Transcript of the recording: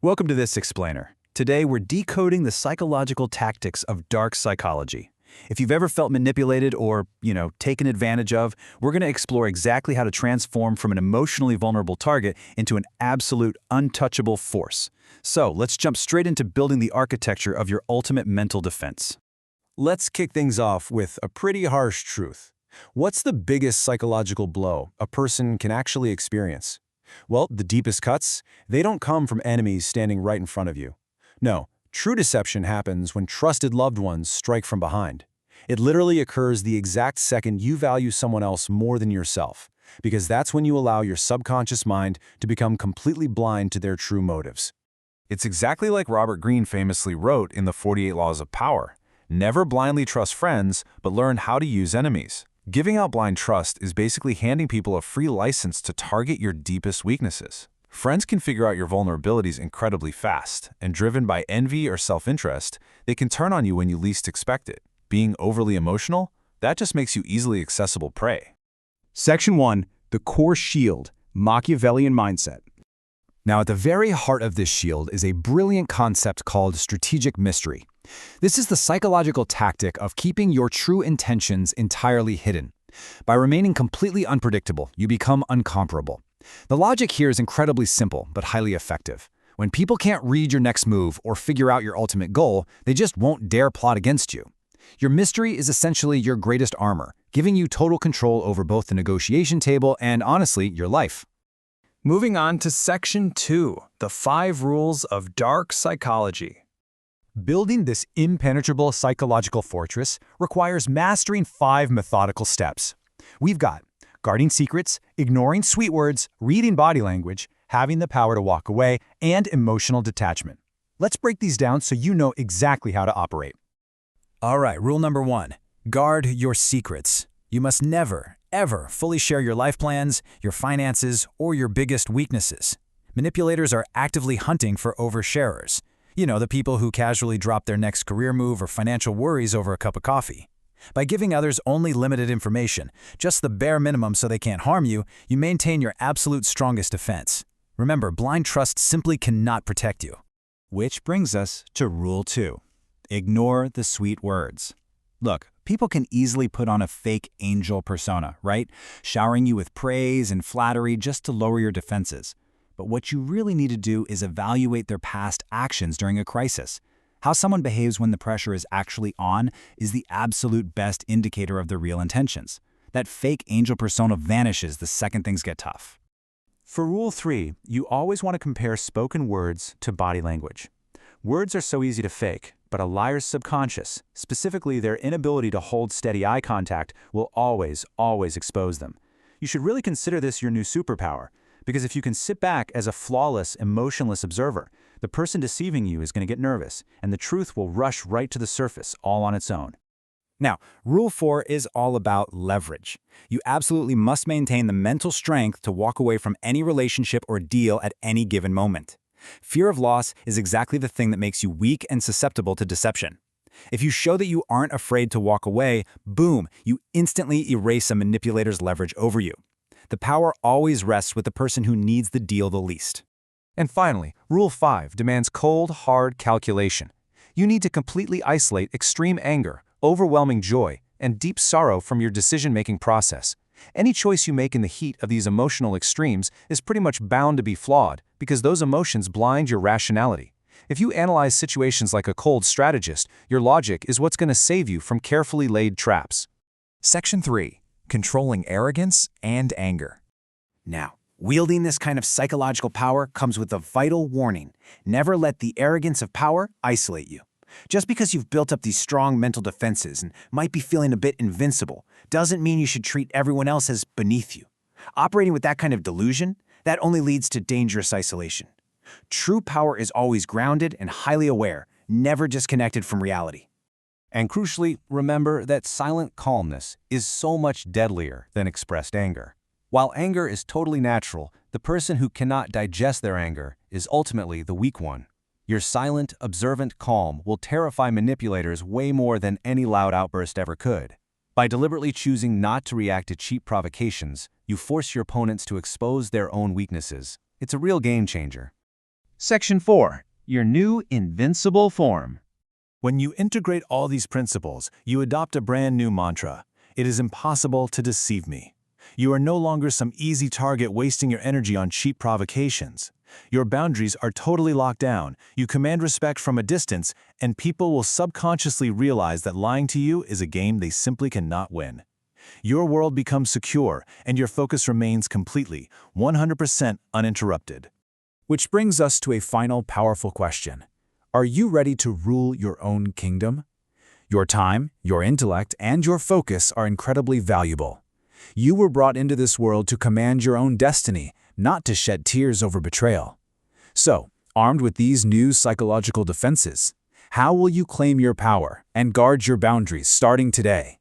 Welcome to This Explainer. Today we're decoding the psychological tactics of dark psychology. If you've ever felt manipulated or, taken advantage of, we're going to explore exactly how to transform from an emotionally vulnerable target into an absolute, untouchable force. So let's jump straight into building the architecture of your ultimate mental defense. Let's kick things off with a pretty harsh truth. What's the biggest psychological blow a person can actually experience? Well, the deepest cuts, they don't come from enemies standing right in front of you. No, true deception happens when trusted loved ones strike from behind. It literally occurs the exact second you value someone else more than yourself, because that's when you allow your subconscious mind to become completely blind to their true motives. It's exactly like Robert Greene famously wrote in the 48 Laws of Power. Never blindly trust friends, but learn how to use enemies. Giving out blind trust is basically handing people a free license to target your deepest weaknesses. Friends can figure out your vulnerabilities incredibly fast, and driven by envy or self-interest, they can turn on you when you least expect it. Being overly emotional, that just makes you easily accessible prey. Section 1. The Core Shield, Machiavellian Mindset. Now, at the very heart of this shield is a brilliant concept called strategic mystery. This is the psychological tactic of keeping your true intentions entirely hidden. By remaining completely unpredictable, you become uncomparable. The logic here is incredibly simple, but highly effective. When people can't read your next move or figure out your ultimate goal, they just won't dare plot against you. Your mystery is essentially your greatest armor, giving you total control over both the negotiation table and, honestly, your life. Moving on to Section 2, the 5 Rules of Dark Psychology. Building this impenetrable psychological fortress requires mastering 5 methodical steps. We've got guarding secrets, ignoring sweet words, reading body language, having the power to walk away, and emotional detachment. Let's break these down so you know exactly how to operate. All right, rule number 1, guard your secrets. You must never, ever fully share your life plans, your finances, or your biggest weaknesses. Manipulators are actively hunting for oversharers. The people who casually drop their next career move or financial worries over a cup of coffee. By giving others only limited information, just the bare minimum so they can't harm you, you maintain your absolute strongest defense. Remember, blind trust simply cannot protect you. Which brings us to Rule 2. Ignore the sweet words. Look, people can easily put on a fake angel persona, right? Showering you with praise and flattery just to lower your defenses. But what you really need to do is evaluate their past actions during a crisis. How someone behaves when the pressure is actually on is the absolute best indicator of their real intentions. That fake angel persona vanishes the second things get tough. For Rule 3, you always want to compare spoken words to body language. Words are so easy to fake, but a liar's subconscious, specifically their inability to hold steady eye contact, will always expose them. You should really consider this your new superpower. Because if you can sit back as a flawless, emotionless observer, the person deceiving you is going to get nervous, and the truth will rush right to the surface all on its own. Now, Rule 4 is all about leverage. You absolutely must maintain the mental strength to walk away from any relationship or deal at any given moment. Fear of loss is exactly the thing that makes you weak and susceptible to deception. If you show that you aren't afraid to walk away, boom, you instantly erase a manipulator's leverage over you. The power always rests with the person who needs the deal the least. And finally, Rule 5 demands cold, hard calculation. You need to completely isolate extreme anger, overwhelming joy, and deep sorrow from your decision-making process. Any choice you make in the heat of these emotional extremes is pretty much bound to be flawed because those emotions blind your rationality. If you analyze situations like a cold strategist, your logic is what's going to save you from carefully laid traps. Section 3. Controlling arrogance and anger. Now, wielding this kind of psychological power comes with a vital warning. Never let the arrogance of power isolate you. Just because you've built up these strong mental defenses and might be feeling a bit invincible, doesn't mean you should treat everyone else as beneath you. Operating with that kind of delusion, that only leads to dangerous isolation. True power is always grounded and highly aware, never disconnected from reality. And crucially, remember that silent calmness is so much deadlier than expressed anger. While anger is totally natural, the person who cannot digest their anger is ultimately the weak one. Your silent, observant calm will terrify manipulators way more than any loud outburst ever could. By deliberately choosing not to react to cheap provocations, you force your opponents to expose their own weaknesses. It's a real game changer. Section 4. Your new invincible form. When you integrate all these principles, you adopt a brand new mantra. It is impossible to deceive me. You are no longer some easy target wasting your energy on cheap provocations. Your boundaries are totally locked down, you command respect from a distance, and people will subconsciously realize that lying to you is a game they simply cannot win. Your world becomes secure, and your focus remains completely, 100% uninterrupted. Which brings us to a final powerful question. Are you ready to rule your own kingdom? Your time, your intellect, and your focus are incredibly valuable. You were brought into this world to command your own destiny, not to shed tears over betrayal. So, armed with these new psychological defenses, how will you claim your power and guard your boundaries starting today?